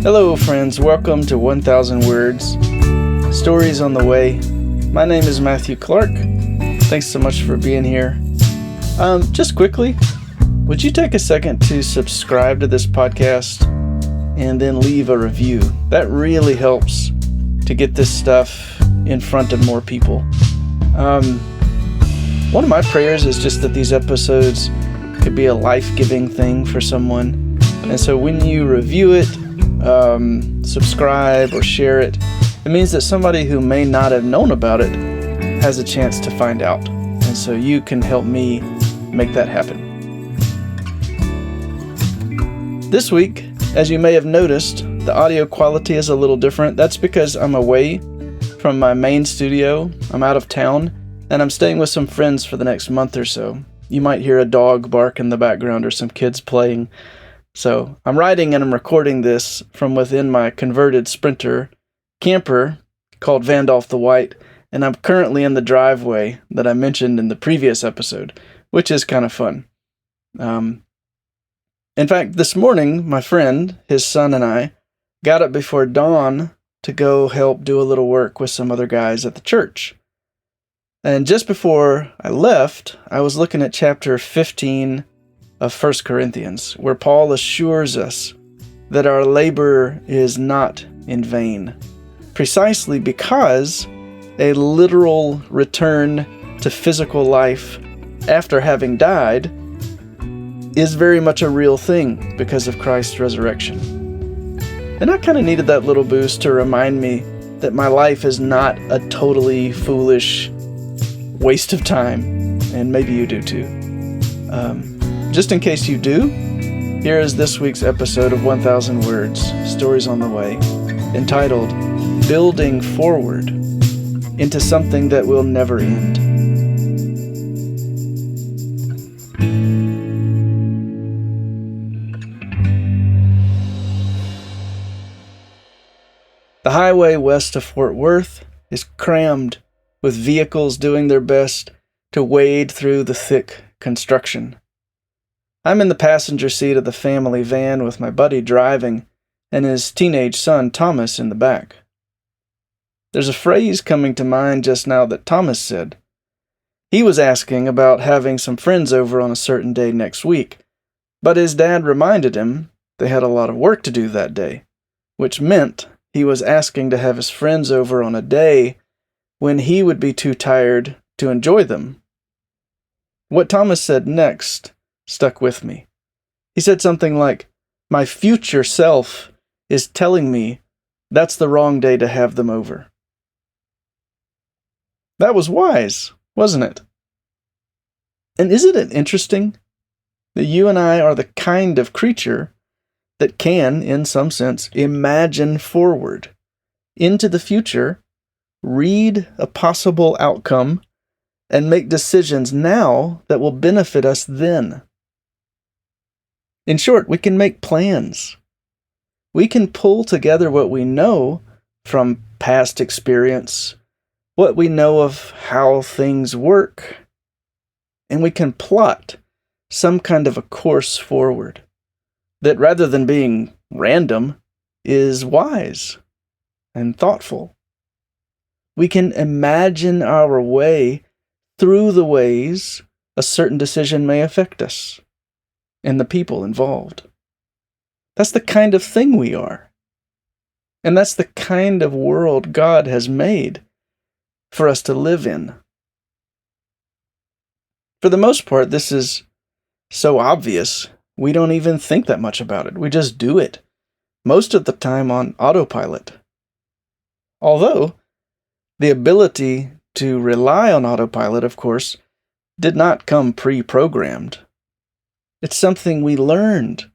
Hello, friends. Welcome to 1000 Words, Stories on the Way. My name is Matthew Clark. Thanks so much for being here. Just quickly, would you take a second to subscribe to this podcast and then leave a review? That really helps to get this stuff in front of more people. One of my prayers is just that these episodes could be a life-giving thing for someone. And so when you review it, subscribe or share it, it means that somebody who may not have known about it has a chance to find out. And so you can help me make that happen. This week, as you may have noticed, the audio quality is a little different. That's because I'm away from my main studio. I'm out of town, and I'm staying with some friends for the next month or so. You might hear a dog bark in the background or some kids playing. So I'm writing and I'm recording this from within my converted Sprinter camper called Vandolph the White, and I'm currently in the driveway that I mentioned in the previous episode, which is kind of fun. In fact, this morning, my friend, his son, and I got up before dawn to go help do a little work with some other guys at the church. And just before I left, I was looking at chapter 15 of 1 Corinthians, where Paul assures us that our labor is not in vain, precisely because a literal return to physical life after having died is very much a real thing because of Christ's resurrection. And I kind of needed that little boost to remind me that my life is not a totally foolish waste of time, and maybe you do too. Just in case you do, here is this week's episode of 1000 Words, Stories on the Way, entitled Building Forward into Something That Will Never End. The highway west of Fort Worth is crammed with vehicles doing their best to wade through the thick construction. I'm in the passenger seat of the family van with my buddy driving and his teenage son Thomas in the back. There's a phrase coming to mind just now that Thomas said. He was asking about having some friends over on a certain day next week, but his dad reminded him they had a lot of work to do that day, which meant he was asking to have his friends over on a day when he would be too tired to enjoy them. What Thomas said next stuck with me. He said something like, "My future self is telling me that's the wrong day to have them over." That was wise, wasn't it? And isn't it interesting that you and I are the kind of creature that can, in some sense, imagine forward into the future, read a possible outcome, and make decisions now that will benefit us then? In short, we can make plans. We can pull together what we know from past experience, what we know of how things work, and we can plot some kind of a course forward that, rather than being random, is wise and thoughtful. We can imagine our way through the ways a certain decision may affect us and the people involved. That's the kind of thing we are. And that's the kind of world God has made for us to live in. For the most part, this is so obvious, we don't even think that much about it. We just do it, most of the time on autopilot. Although, the ability to rely on autopilot, of course, did not come pre-programmed. It's something we learned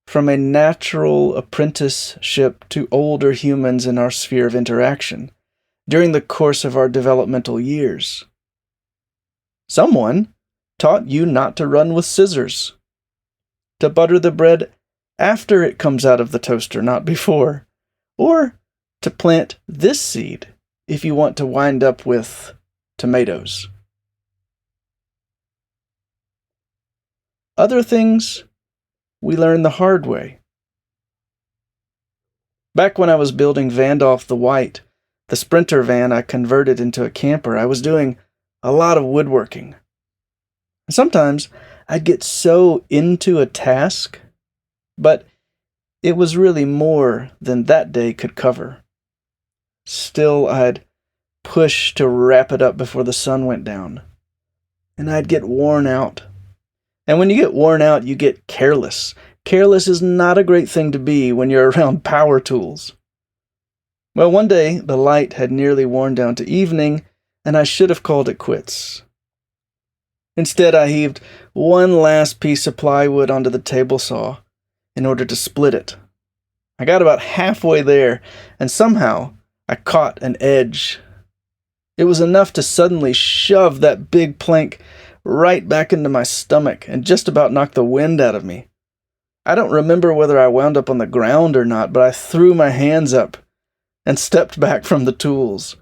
from a natural apprenticeship to older humans in our sphere of interaction during the course of our developmental years. Someone taught you not to run with scissors, to butter the bread after it comes out of the toaster, not before, or to plant this seed if you want to wind up with tomatoes. Other things we learn the hard way. Back when I was building Vandolph the White, the Sprinter van I converted into a camper, I was doing a lot of woodworking. And sometimes I'd get so into a task, but it was really more than that day could cover. Still, I'd push to wrap it up before the sun went down, and I'd get worn out. And when you get worn out, you get careless. Careless is not a great thing to be when you're around power tools. Well, one day, the light had nearly worn down to evening, and I should have called it quits. Instead, I heaved one last piece of plywood onto the table saw in order to split it. I got about halfway there, and somehow I caught an edge. It was enough to suddenly shove that big plank right back into my stomach and just about knock the wind out of me. I don't remember whether I wound up on the ground or not, but I threw my hands up and stepped back from the tools.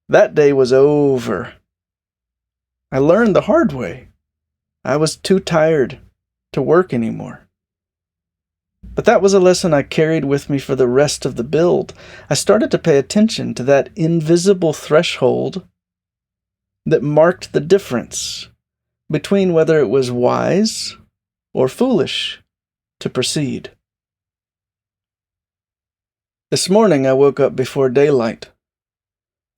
That day was over. I learned the hard way. I was too tired to work anymore. But that was a lesson I carried with me for the rest of the build. I started to pay attention to that invisible threshold that marked the difference between whether it was wise or foolish to proceed. This morning I woke up before daylight.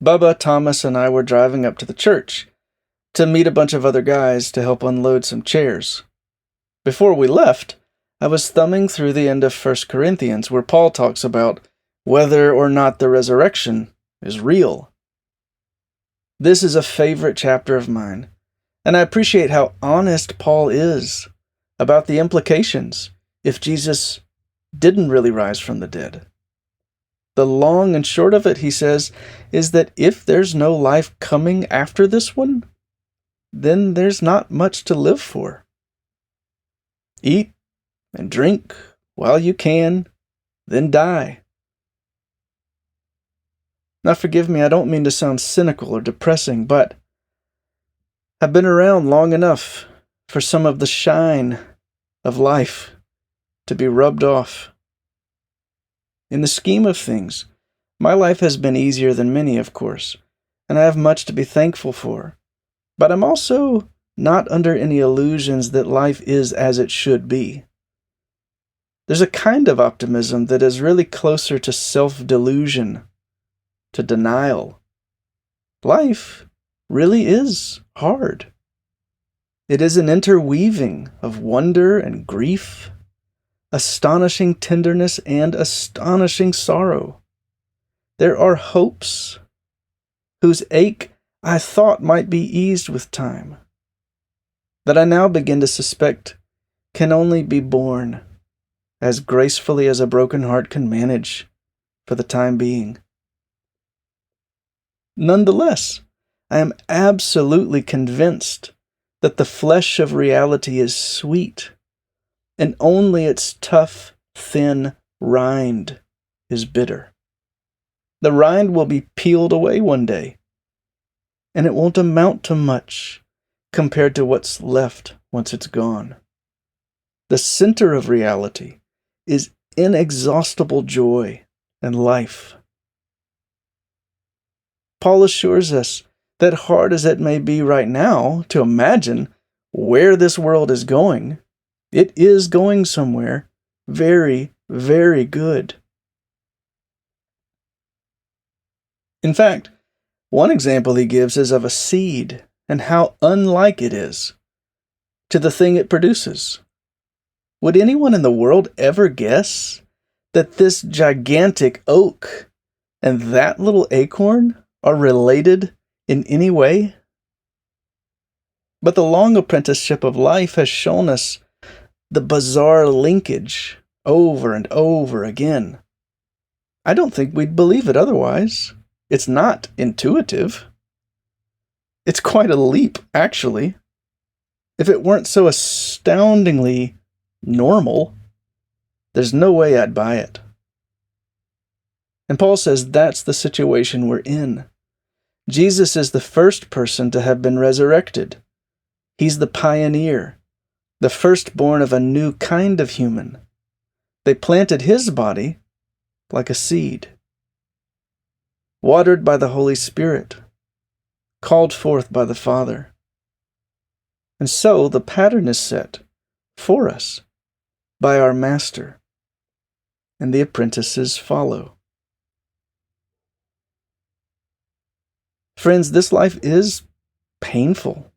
Bubba, Thomas, and I were driving up to the church to meet a bunch of other guys to help unload some chairs. Before we left, I was thumbing through the end of 1 Corinthians, where Paul talks about whether or not the resurrection is real. This is a favorite chapter of mine, and I appreciate how honest Paul is about the implications if Jesus didn't really rise from the dead. The long and short of it, he says, is that if there's no life coming after this one, then there's not much to live for. Eat and drink while you can, then die. Now forgive me, I don't mean to sound cynical or depressing, but I've been around long enough for some of the shine of life to be rubbed off. In the scheme of things, my life has been easier than many, of course, and I have much to be thankful for. But I'm also not under any illusions that life is as it should be. There's a kind of optimism that is really closer to self-delusion, to denial. Life really is hard. It is an interweaving of wonder and grief, astonishing tenderness and astonishing sorrow. There are hopes whose ache I thought might be eased with time, that I now begin to suspect can only be borne as gracefully as a broken heart can manage for the time being. Nonetheless, I am absolutely convinced that the flesh of reality is sweet, and only its tough, thin rind is bitter. The rind will be peeled away one day, and it won't amount to much compared to what's left once it's gone. The center of reality is inexhaustible joy and life. Paul assures us that hard as it may be right now to imagine where this world is going, it is going somewhere very, very good. In fact, one example he gives is of a seed and how unlike it is to the thing it produces. Would anyone in the world ever guess that this gigantic oak and that little acorn are related in any way? But the long apprenticeship of life has shown us the bizarre linkage over and over again. I don't think we'd believe it otherwise. It's not intuitive. It's quite a leap, actually. If it weren't so astoundingly normal, there's no way I'd buy it. And Paul says that's the situation we're in. Jesus is the first person to have been resurrected. He's the pioneer, the firstborn of a new kind of human. They planted his body like a seed, watered by the Holy Spirit, called forth by the Father. And so the pattern is set for us by our Master, and the apprentices follow. Friends, this life is painful.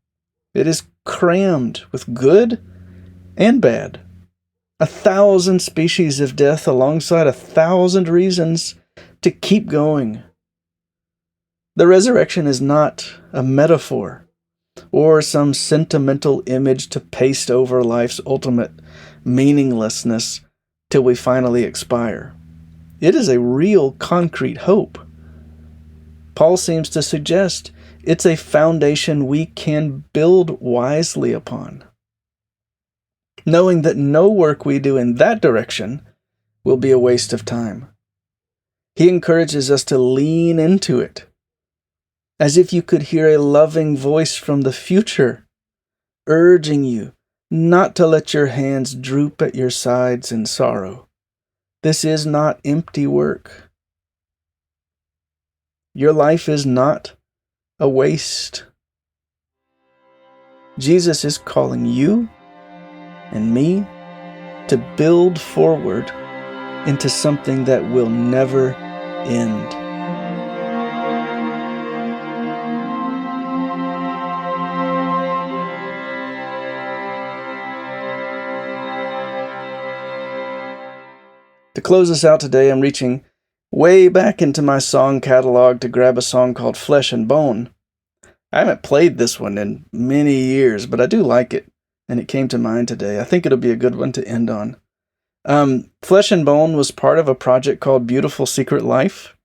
It is crammed with good and bad. 1,000 species of death alongside 1,000 reasons to keep going. The resurrection is not a metaphor or some sentimental image to paste over life's ultimate meaninglessness till we finally expire. It is a real concrete hope. Paul seems to suggest it's a foundation we can build wisely upon, knowing that no work we do in that direction will be a waste of time. He encourages us to lean into it, as if you could hear a loving voice from the future, urging you not to let your hands droop at your sides in sorrow. This is not empty work. Your life is not a waste. Jesus is calling you and me to build forward into something that will never end. To close us out today, I'm reaching way back into my song catalog to grab a song called Flesh and Bone. I haven't played this one in many years, but I do like it, and it came to mind today. I think it'll be a good one to end on. Flesh and Bone was part of a project called Beautiful Secret Life,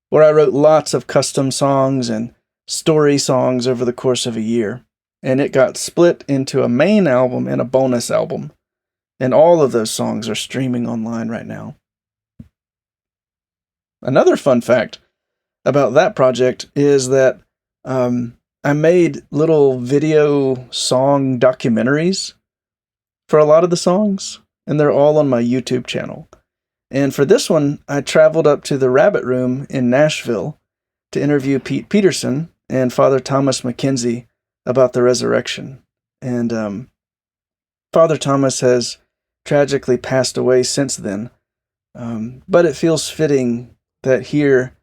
where I wrote lots of custom songs and story songs over the course of a year, and it got split into a main album and a bonus album, and all of those songs are streaming online right now. Another fun fact about that project is that I made little video song documentaries for a lot of the songs, and they're all on my YouTube channel. And for this one, I traveled up to the Rabbit Room in Nashville to interview Pete Peterson and Father Thomas McKenzie about the resurrection. And Father Thomas has tragically passed away since then, but it feels fitting that here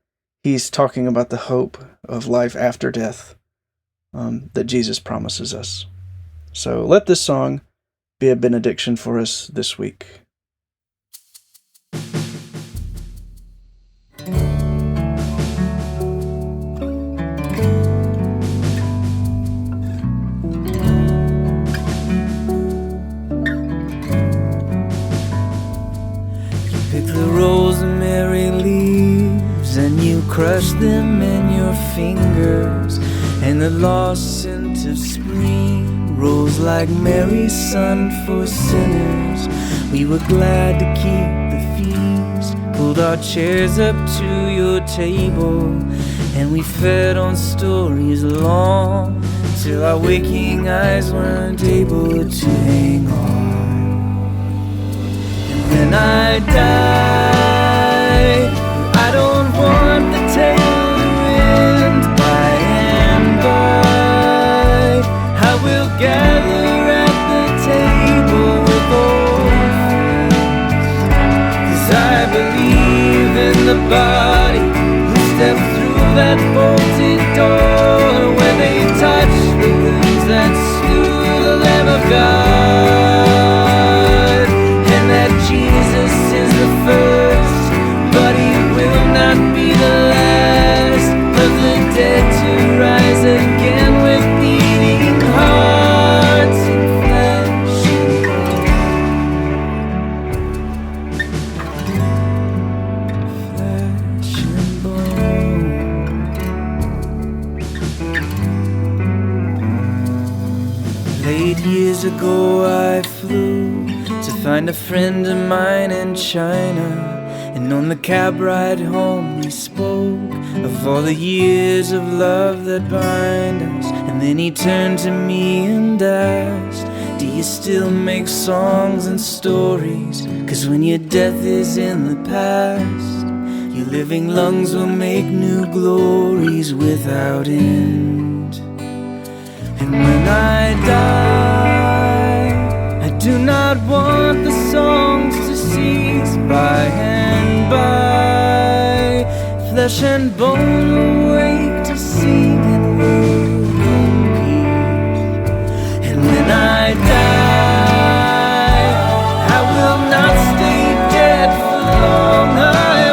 he's talking about the hope of life after death that Jesus promises us. So let this song be a benediction for us this week. Pick the rosemary leaves and you crush them in your fingers, and the lost scent of spring rolls like Mary's sun for sinners. We were glad to keep the feast, pulled our chairs up to your table, and we fed on stories long till our waking eyes weren't able to hang on. When I die, I don't want the tale to end. By and by, I will gather at the table with old friends, 'cause I believe in the body who stepped through that bolted door, where they touched the wounds that slew the Lamb of God, and that Jesus is the first, but he will not be the last of the dead to rise again with beating hearts and flesh and bone. Late years ago I flew to find a friend of mine in China, and on the cab ride home we spoke of all the years of love that bind us. And then he turned to me and asked, Do you still make songs and stories? 'Cause when your death is in the past, your living lungs will make new glories without end. And when I die, I do not want the songs to cease by and by. Flesh and bone awake to sing and live in peace. And when I die, I will not stay dead for long. I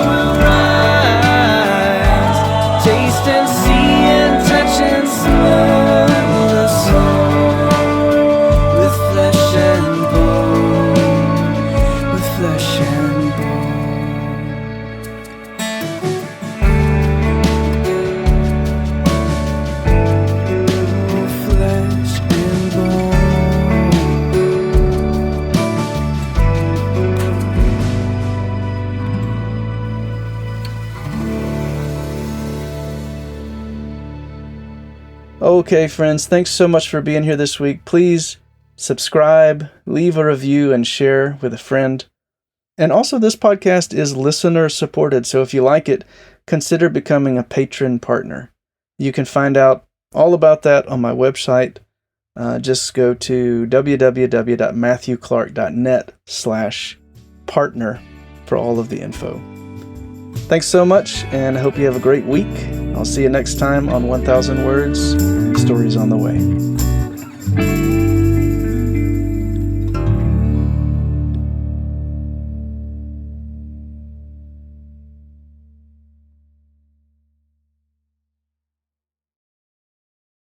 will rise, taste and see and touch and smell the song with flesh and bone, with flesh and bone. With flesh and bone. Okay, friends, thanks so much for being here this week. Please subscribe, leave a review, and share with a friend. And also, this podcast is listener supported, so if you like it, consider becoming a patron partner. You can find out all about that on my website. Just go to www.matthewclark.net/partner for all of the info. Thanks so much, and I hope you have a great week. I'll see you next time on 1,000 Words, Stories on the Way.